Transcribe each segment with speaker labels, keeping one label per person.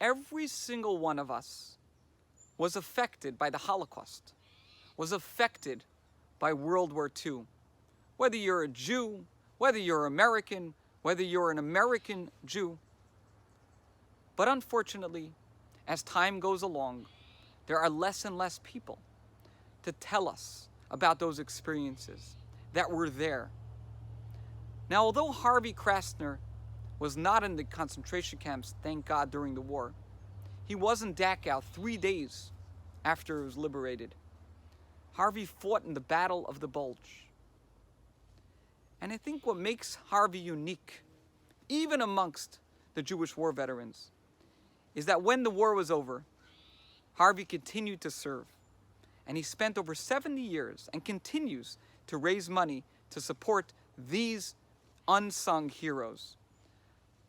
Speaker 1: Every single one of us was affected by the Holocaust, was affected by World War II. Whether you're a Jew, whether you're American, whether you're an American Jew. But unfortunately, as time goes along, there are less and less people to tell us about those experiences that were there. Now, although Harvey Krasner was not in the concentration camps, thank God, during the war, he was in Dachau 3 days after it was liberated. Harvey fought in the Battle of the Bulge. And I think what makes Harvey unique, even amongst the Jewish war veterans, is that when the war was over, Harvey continued to serve. And he spent over 70 years and continues to raise money to support these unsung heroes.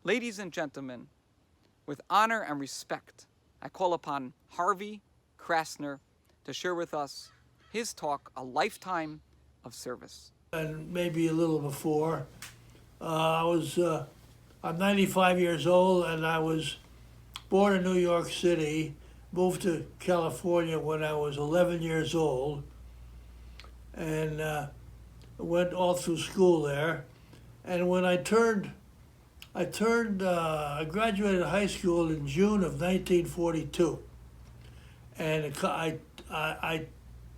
Speaker 1: Ladies and gentlemen, with honor and respect, I call upon Harvey Krasner to share with us his talk, A Lifetime of Service.
Speaker 2: And maybe a little before. I'm 95 years old, and I was born in New York City, moved to California when I was 11 years old, and went all through school there. And when I graduated high school in June of 1942, and I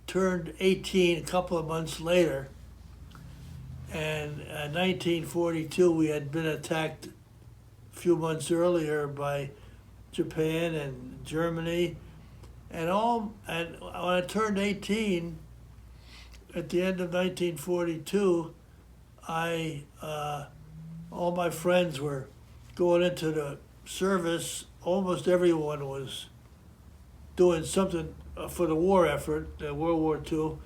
Speaker 2: turned 18 a couple of months later. And in 1942, we had been attacked a few months earlier by Japan and Germany, and when I turned 18, at the end of 1942, all my friends were going into the service. Almost everyone was doing something for the war effort, World War II.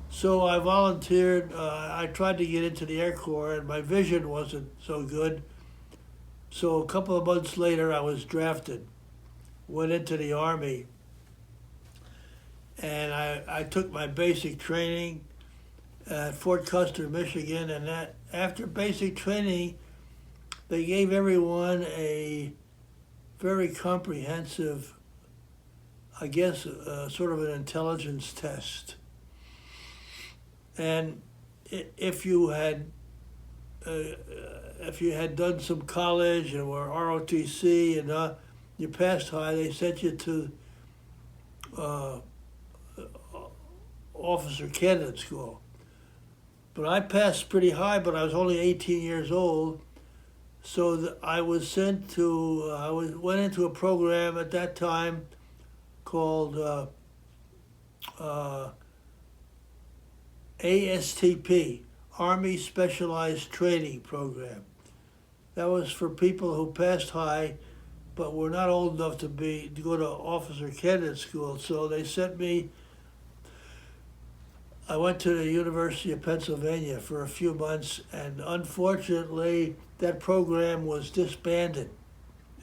Speaker 2: So I volunteered. I tried to get into the Air Corps, and my vision wasn't so good. So a couple of months later, I was drafted, went into the Army, and I took my basic training at Fort Custer, Michigan, and that after basic training, they gave everyone a very comprehensive, I guess, sort of an intelligence test. And if you had done some college and were ROTC and you passed high, they sent you to officer candidate school. But I passed pretty high, but I was only 18 years old, so I was sent to. Went into a program at that time called ASTP, Army Specialized Training Program. That was for people who passed high, but were not old enough to go to officer candidate school. So they sent me. I went to the University of Pennsylvania for a few months, and unfortunately, that program was disbanded.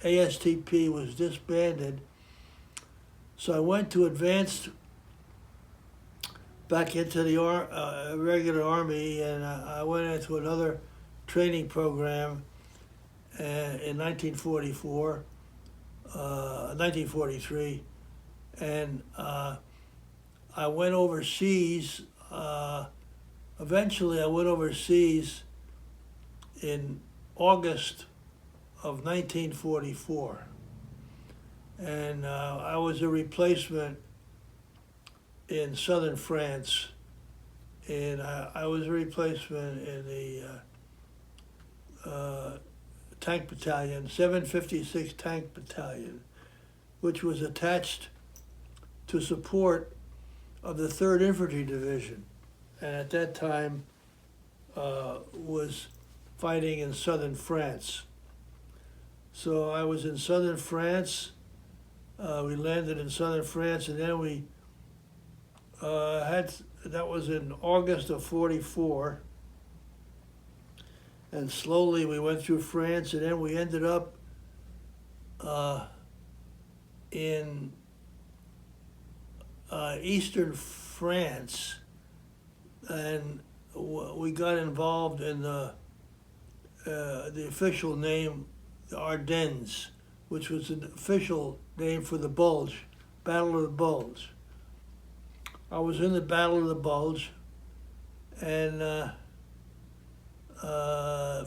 Speaker 2: ASTP was disbanded. So I went to advanced back into the regular Army, and I went into another training program in 1943, and I went overseas. Eventually, I went overseas in August of 1944, and I was a replacement in southern France, and I was a replacement in the tank battalion, 756 Tank Battalion, which was attached to support of the 3rd Infantry Division, and at that time was fighting in southern France. So I was in southern France. We landed in southern France, and then we that was in August of 44, and slowly we went through France, and then we ended up in eastern France, and we got involved in the official name, the Ardennes, which was an official name for the Bulge, Battle of the Bulge. I was in the Battle of the Bulge, and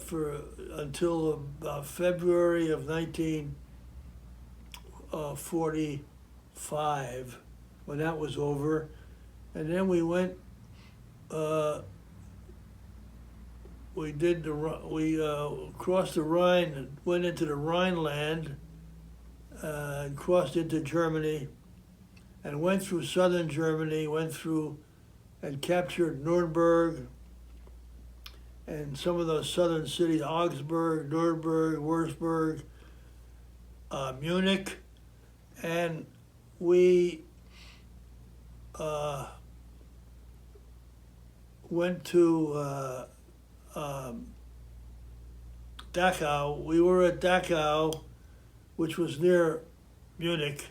Speaker 2: for until about February of 1945, when that was over, and then we went. We crossed the Rhine and went into the Rhineland, and crossed into Germany, and went through southern Germany, went through and captured Nuremberg and some of those southern cities, Augsburg, Nuremberg, Würzburg, Munich, and we went to Dachau. We were at Dachau, which was near Munich,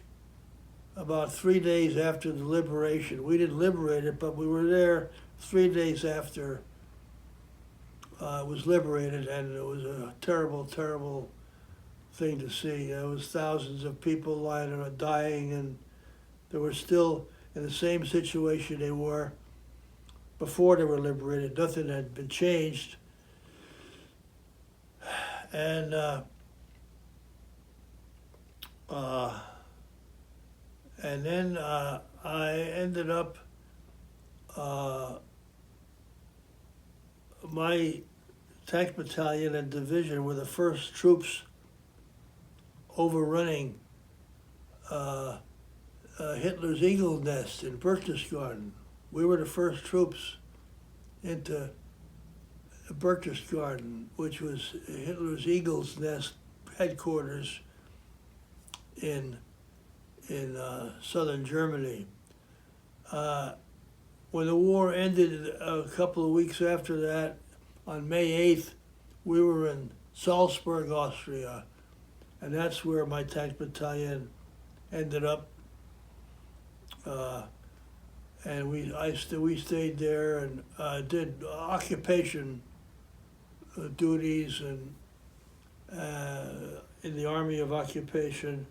Speaker 2: about 3 days after the liberation. We didn't liberate it, but we were there 3 days after it was liberated, and it was a terrible, terrible thing to see. There was thousands of people lying around dying, and they were still in the same situation they were before they were liberated. Nothing had been changed. And then I ended up, my tank battalion and division were the first troops overrunning Hitler's eagle nest in Berchtesgaden. We were the first troops into Berchtesgaden, which was Hitler's eagle's nest headquarters in southern Germany. When the war ended a couple of weeks after that, on May 8th, we were in Salzburg, Austria, and that's where my tank battalion ended up. And we stayed there and did occupation duties and in the Army of Occupation.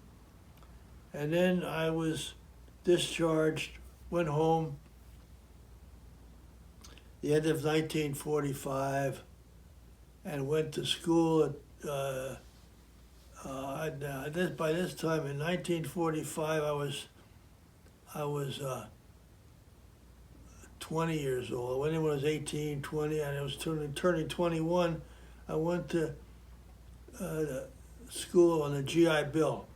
Speaker 2: And then I was discharged, went home the end of 1945, and went to school at, by this time in 1945, I was 20 years old. When I was 18, 20, and I was turning 21, I went to school on a GI Bill,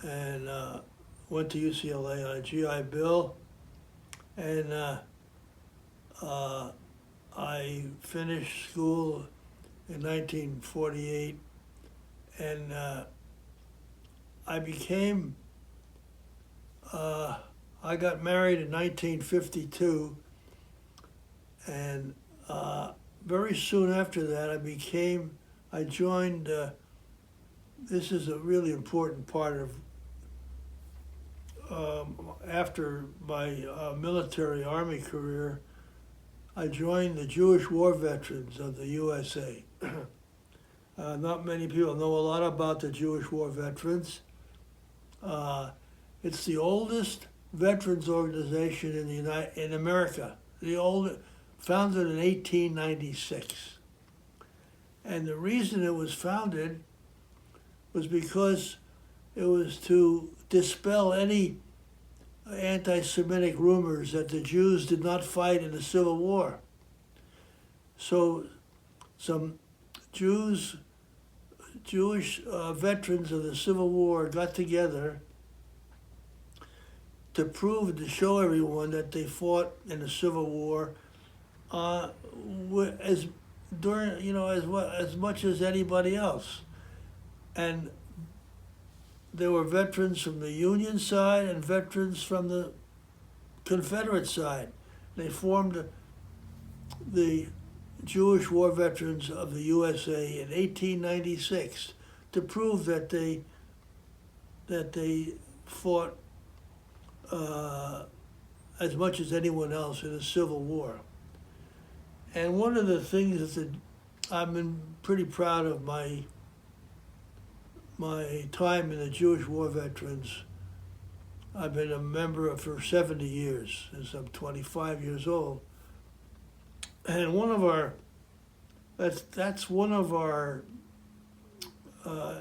Speaker 2: and went to UCLA on a GI Bill, and I finished school in 1948, and I became, I got married in 1952, and very soon after that I joined, this is a really important part of, after my military Army career, I joined the Jewish War Veterans of the USA. Not many people know a lot about the Jewish War Veterans. It's the oldest veterans organization in America. Founded in 1896. And the reason it was founded was because it was to dispel any anti-Semitic rumors that the Jews did not fight in the Civil War. So some Jewish veterans of the Civil War got together to prove and to show everyone that they fought in the Civil War as much as anybody else. And there were veterans from the Union side and veterans from the Confederate side. They formed the Jewish War Veterans of the USA in 1896 to prove that they fought as much as anyone else in the Civil War. And one of the things that I've been pretty proud of my my time in the Jewish War Veterans, I've been a member for 70 years, since I'm 25 years old. And that's one of our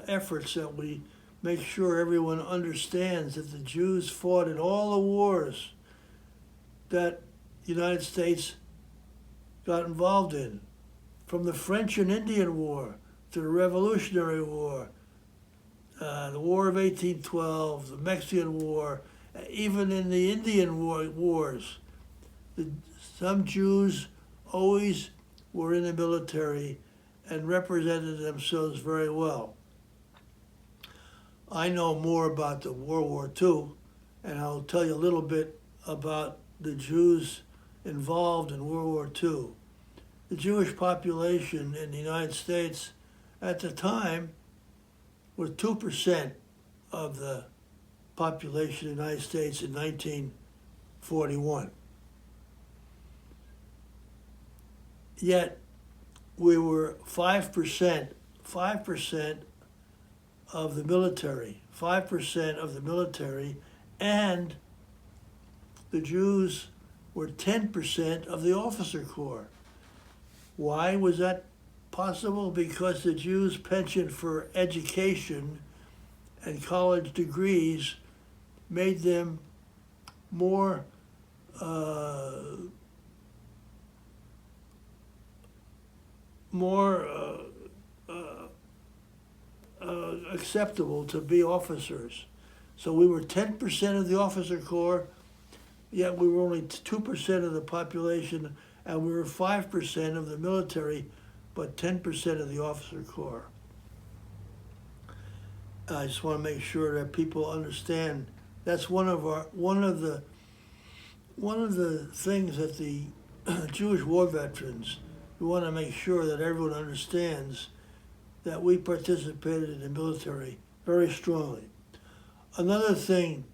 Speaker 2: efforts, that we make sure everyone understands that the Jews fought in all the wars that the United States got involved in, from the French and Indian War to the Revolutionary War, the War of 1812, the Mexican War, even in the Indian wars. Some Jews always were in the military and represented themselves very well. I know more about the World War II, and I'll tell you a little bit about the Jews involved in World War II. The Jewish population in the United States at the time was 2% of the population of the United States in 1941. Yet we were 5% of the military, 5% of the military, and the Jews were 10% of the officer corps. Why was that possible? Because the Jews' penchant for education and college degrees made them more acceptable to be officers. So we were 10% of the officer corps, yet we were only 2% of the population, and we were 5% of the military, but 10% of the officer corps. I just want to make sure that people understand that's one of the things that the Jewish war veterans, we want to make sure that everyone understands that we participated in the military very strongly. Another thing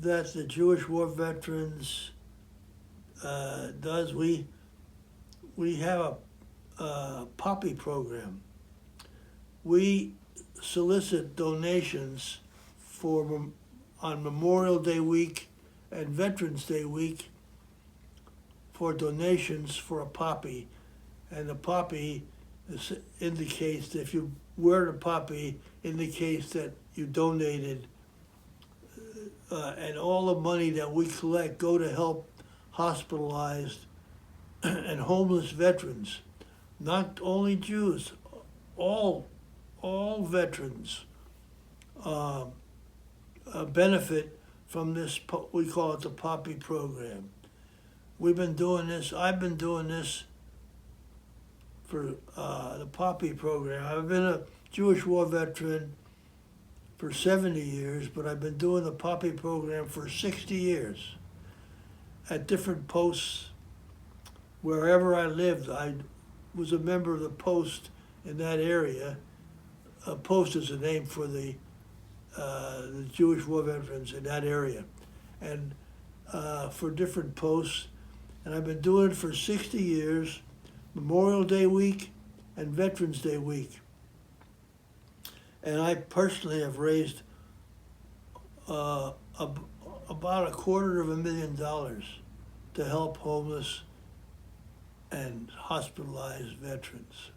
Speaker 2: that the Jewish war veterans does, we have a poppy program. We solicit donations on Memorial Day week and Veterans Day week for donations for a poppy, and the poppy indicates that if you wear the poppy, indicates that you donated, and all the money that we collect go to help hospitalized and homeless veterans, not only Jews, all veterans benefit from this. We call it the Poppy program. We've been doing this. I've been doing this for the Poppy program. I've been a Jewish war veteran for 70 years, but I've been doing the Poppy program for 60 years. At different posts, wherever I lived, I was a member of the post in that area. A post is a name for the Jewish war veterans in that area, and for different posts. And I've been doing it for 60 years, Memorial Day week and Veterans Day week. And I personally have raised about $250,000 to help homeless and hospitalized veterans.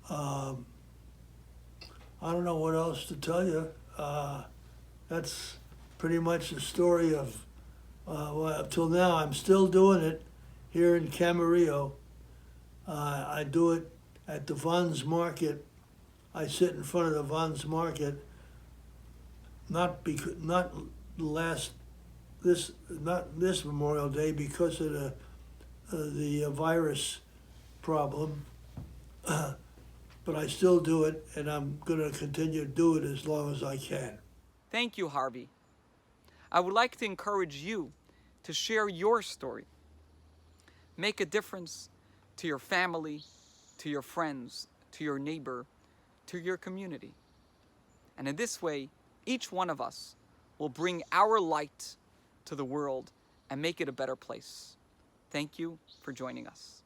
Speaker 2: I don't know what else to tell you. That's pretty much the story of, well, up till now. I'm still doing it here in Camarillo. I do it at the Vons Market. I sit in front of the Vons Market, not this Memorial Day because of the virus problem, but I still do it, and I'm going to continue to do it as long as I can.
Speaker 1: Thank you, Harvey. I would like to encourage you to share your story. Make a difference to your family, to your friends, to your neighbor, to your community. And in this way, each one of us will bring our light to the world and make it a better place. Thank you for joining us.